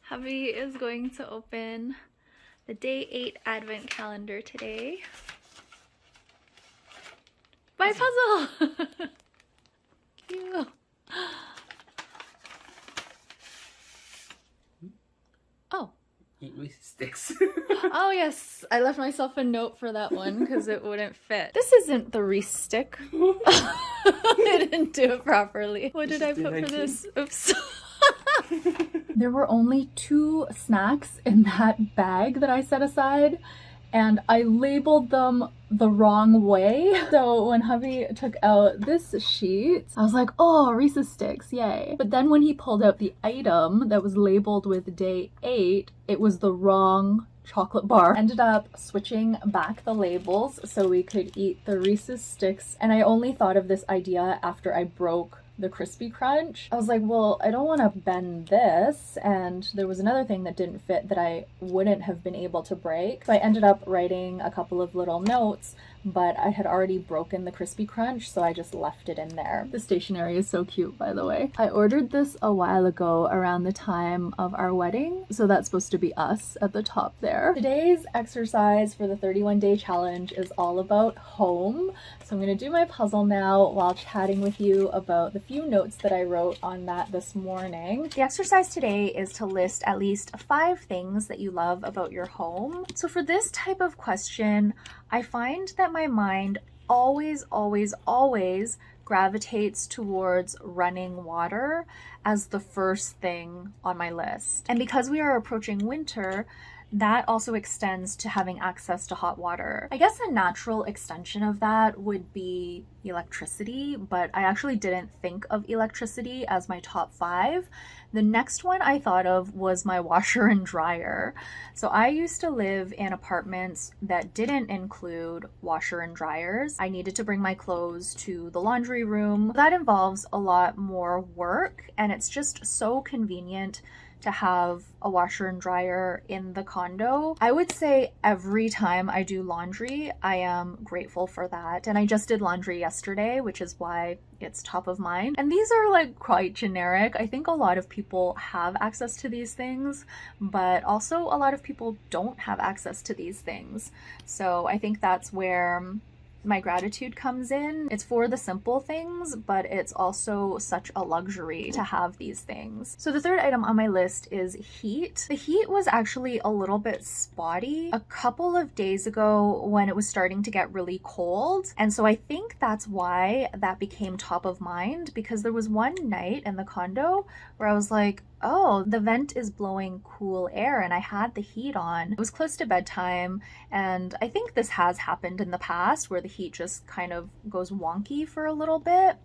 Hubby is going to open the day 8 advent calendar today. My puzzle! Cute. Oh. 8 sticks. Oh yes, I left myself a note for that one because it wouldn't fit. This isn't the Reese stick. I didn't do it properly. What did I put for this? Oops. There were only 2 snacks in that bag that I set aside, and I labeled them the wrong way. So when hubby took out this sheet, I was like, oh, Reese's Sticks, yay. But then when he pulled out the item that was labeled with day 8, it was the wrong chocolate bar. Ended up switching back the labels so we could eat the Reese's Sticks, and I only thought of this idea after I broke the crispy crunch. I was like, well, I don't want to bend this, and there was another thing that didn't fit that I wouldn't have been able to break. So I ended up writing a couple of little notes, but I had already broken the crispy crunch, so I just left it in there. The stationery is so cute, by the way. I ordered this a while ago around the time of our wedding, so that's supposed to be us at the top there. Today's exercise for the 31-day challenge is all about home. So I'm going to do my puzzle now while chatting with you about the few notes that I wrote on that this morning. The exercise today is to list at least 5 things that you love about your home. So for this type of question, I find that my mind always gravitates towards running water as the first thing on my list. And because we are approaching winter, that also extends to having access to hot water. I guess a natural extension of that would be electricity, but I actually didn't think of electricity as my top 5. The next one I thought of was my washer and dryer. So I used to live in apartments that didn't include washer and dryers. I needed to bring my clothes to the laundry room. That involves a lot more work, and it's just so convenient to have a washer and dryer in the condo. I would say every time I do laundry, I am grateful for that. And I just did laundry yesterday, which is why it's top of mind. And these are like quite generic. I think a lot of people have access to these things, but also a lot of people don't have access to these things. So I think that's where my gratitude comes in. It's for the simple things, but it's also such a luxury to have these things. So the third item on my list is heat. The heat was actually a little bit spotty a couple of days ago when it was starting to get really cold. And so I think that's why that became top of mind, because there was one night in the condo where I was like, oh, the vent is blowing cool air, and I had the heat on. It was close to bedtime, and I think this has happened in the past where the heat just kind of goes wonky for a little bit.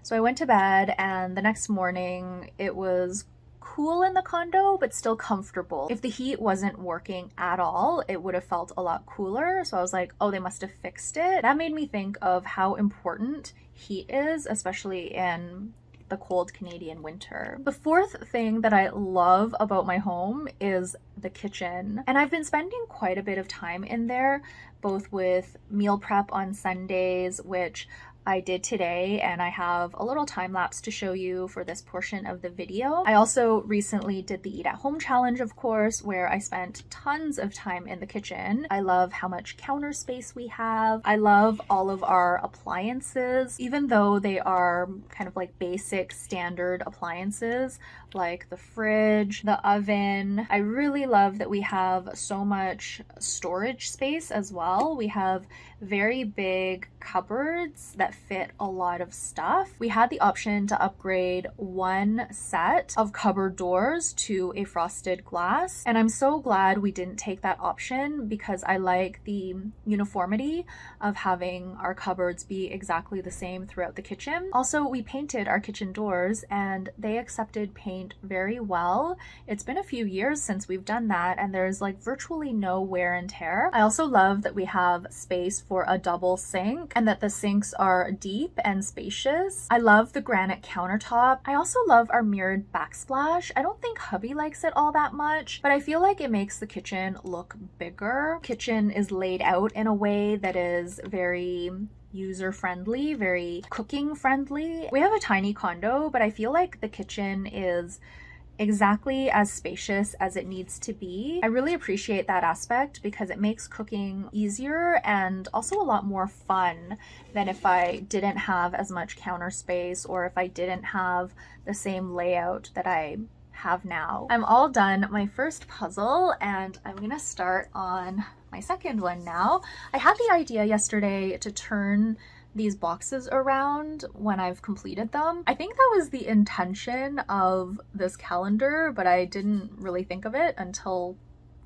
So I went to bed, and the next morning it was cool in the condo, but still comfortable. If the heat wasn't working at all, it would have felt a lot cooler. So I was like, oh, they must have fixed it. That made me think of how important heat is, especially in the cold Canadian winter. The fourth thing that I love about my home is the kitchen. And I've been spending quite a bit of time in there, both with meal prep on Sundays, which I did today, and I have a little time lapse to show you for this portion of the video. I also recently did the Eat at Home challenge, of course, where I spent tons of time in the kitchen. I love how much counter space we have. I love all of our appliances, even though they are kind of like basic standard appliances like the fridge, the oven. I really love that we have so much storage space as well. We have very big cupboards that fit a lot of stuff. We had the option to upgrade one set of cupboard doors to a frosted glass, and I'm so glad we didn't take that option because I like the uniformity of having our cupboards be exactly the same throughout the kitchen. Also, we painted our kitchen doors and they accepted paint very well. It's been a few years since we've done that, and there's like virtually no wear and tear. I also love that we have space for a double sink and that the sinks are deep and spacious. I love the granite countertop. I also love our mirrored backsplash. I don't think hubby likes it all that much, but I feel like it makes the kitchen look bigger. Kitchen is laid out in a way that is very user-friendly, very cooking friendly. We have a tiny condo, but I feel like the kitchen is exactly as spacious as it needs to be. I really appreciate that aspect because it makes cooking easier and also a lot more fun than if I didn't have as much counter space or if I didn't have the same layout that I have now. I'm all done my first puzzle and I'm gonna start on my second one now. I had the idea yesterday to turn these boxes around when I've completed them. I think that was the intention of this calendar, but I didn't really think of it until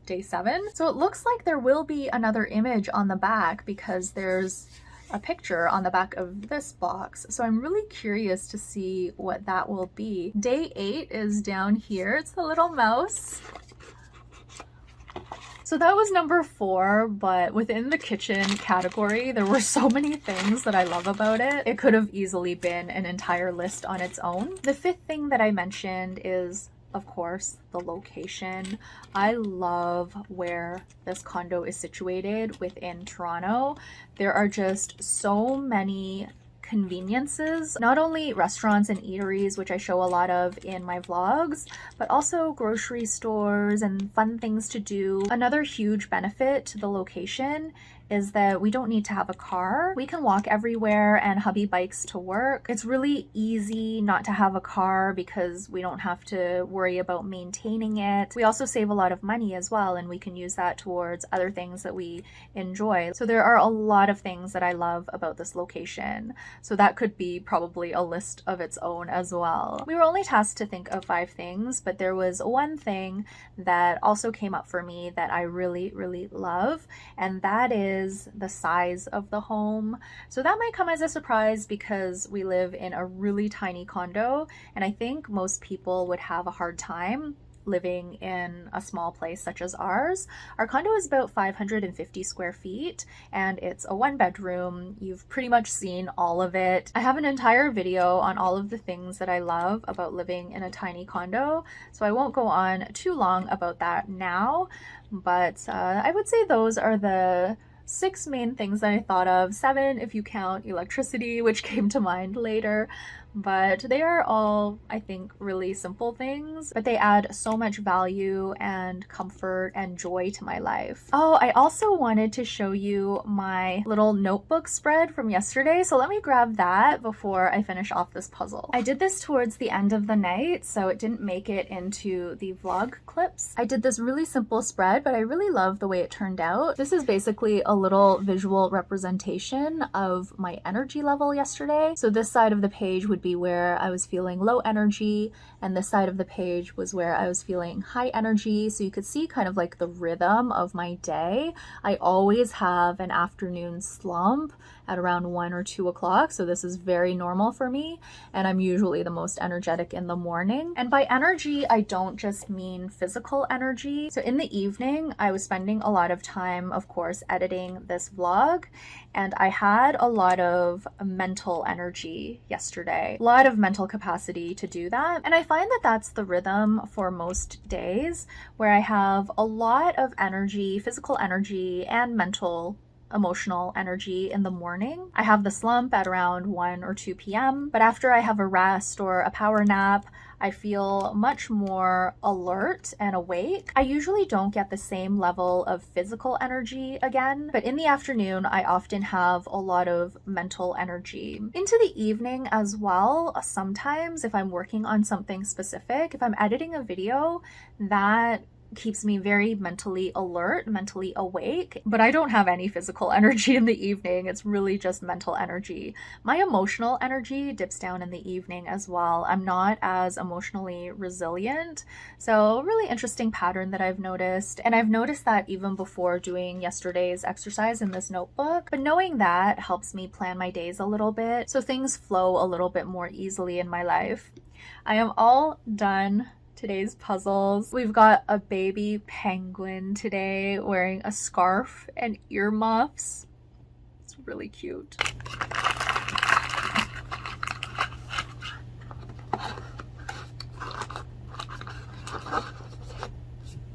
day 7. So it looks like there will be another image on the back because there's a picture on the back of this box. So I'm really curious to see what that will be. Day 8 is down here. It's the little mouse. So that was number 4, but within the kitchen category, there were so many things that I love about it. It could have easily been an entire list on its own. The 5th thing that I mentioned is, of course, the location. I love where this condo is situated within Toronto. There are just so many conveniences, not only restaurants and eateries, which I show a lot of in my vlogs, but also grocery stores and fun things to do. Another huge benefit to the location is that we don't need to have a car. We can walk everywhere and hubby bikes to work. It's really easy not to have a car because we don't have to worry about maintaining it. We also save a lot of money as well, and we can use that towards other things that we enjoy. So there are a lot of things that I love about this location. So that could be probably a list of its own as well. We were only tasked to think of 5 things, but there was one thing that also came up for me that I really, really love, and that is the size of the home. So that might come as a surprise because we live in a really tiny condo, and I think most people would have a hard time living in a small place such as ours. Our condo is about 550 square feet and it's a 1-bedroom. You've pretty much seen all of it. I have an entire video on all of the things that I love about living in a tiny condo, so I won't go on too long about that now, but I would say those are the 6 main things that I thought of. 7 if you count electricity, which came to mind later. But they are all, I think, really simple things, but they add so much value and comfort and joy to my life. Oh, I also wanted to show you my little notebook spread from yesterday, so let me grab that before I finish off this puzzle. I did this towards the end of the night, so it didn't make it into the vlog clips. I did this really simple spread, but I really love the way it turned out. This is basically a little visual representation of my energy level yesterday. So this side of the page would be where I was feeling low energy, and this side of the page was where I was feeling high energy. So you could see kind of like the rhythm of my day. I always have an afternoon slump at around 1 or 2 o'clock, so this is very normal for me, and I'm usually the most energetic in the morning. And by energy, I don't just mean physical energy. So in the evening, I was spending a lot of time, of course, editing this vlog, and I had a lot of mental energy yesterday, a lot of mental capacity to do that. And I find that that's the rhythm for most days, where I have a lot of energy, physical energy and mental emotional energy in the morning. I have the slump at around 1 or 2 p.m. But after I have a rest or a power nap, I feel much more alert and awake. I usually don't get the same level of physical energy again, but in the afternoon, I often have a lot of mental energy. Into the evening as well, sometimes if I'm working on something specific, if I'm editing a video, that keeps me very mentally alert, mentally awake, but I don't have any physical energy in the evening. It's really just mental energy. My emotional energy dips down in the evening as well. I'm not as emotionally resilient. So a really interesting pattern that I've noticed. And I've noticed that even before doing yesterday's exercise in this notebook, but knowing that helps me plan my days a little bit so things flow a little bit more easily in my life. I am all done today's puzzles. We've got a baby penguin today wearing a scarf and earmuffs. It's really cute.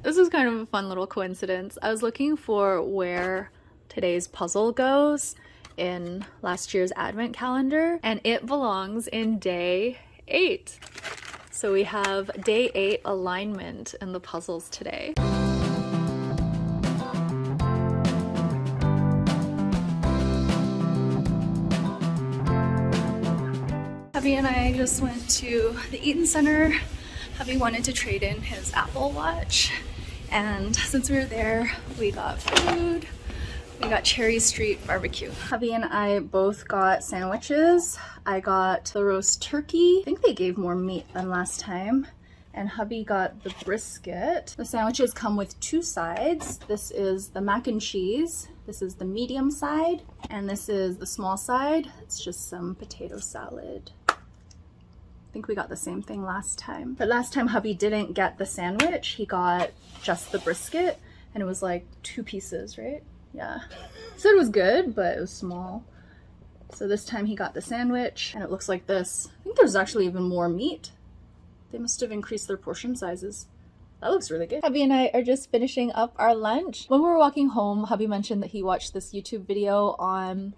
This is kind of a fun little coincidence. I was looking for where today's puzzle goes in last year's advent calendar, and it belongs in day 8. So we have day 8 alignment in the puzzles today. Hubby and I just went to the Eaton Center. Hubby wanted to trade in his Apple Watch, and since we were there, we got food. We got Cherry Street Barbecue. Hubby and I both got sandwiches. I got the roast turkey. I think they gave more meat than last time. And hubby got the brisket. The sandwiches come with 2 sides. This is the mac and cheese. This is the medium side. And this is the small side. It's just some potato salad. I think we got the same thing last time. But last time hubby didn't get the sandwich. He got just the brisket. And it was like 2 pieces, right? Yeah. So it was good, but it was small. So this time he got the sandwich. And it looks like this. I think there's actually even more meat. They must have increased their portion sizes. That looks really good. Hubby and I are just finishing up our lunch. When we were walking home, hubby mentioned that he watched this YouTube video on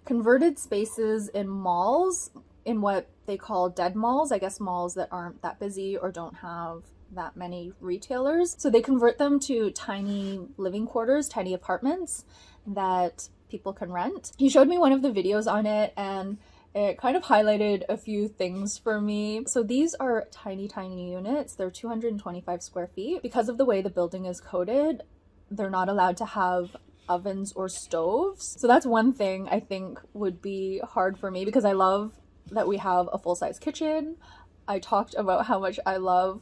converted spaces in malls, in what they call dead malls. I guess malls that aren't that busy or don't have that many retailers. So they convert them to tiny living quarters, tiny apartments that people can rent. He showed me one of the videos on it, and it kind of highlighted a few things for me. So these are tiny, tiny units. They're 225 square feet. Because of the way the building is coded, they're not allowed to have ovens or stoves. So that's one thing I think would be hard for me, because I love that we have a full-size kitchen. I talked about how much I love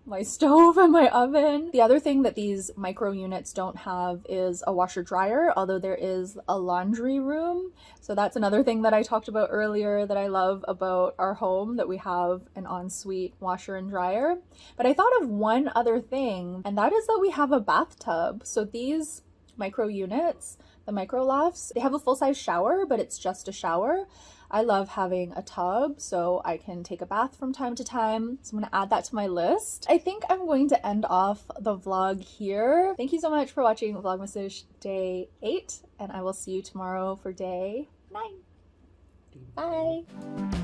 my stove and my oven. The other thing that these micro units don't have is a washer dryer, although there is a laundry room. So that's another thing that I talked about earlier that I love about our home, that we have an ensuite washer and dryer. But I thought of one other thing, and that is that we have a bathtub. So these micro units, the micro lofts, they have a full-size shower, but it's just a shower. I love having a tub so I can take a bath from time to time. So I'm going to add that to my list. I think I'm going to end off the vlog here. Thank you so much for watching Vlogmas day 8, and I will see you tomorrow for day 9. Bye.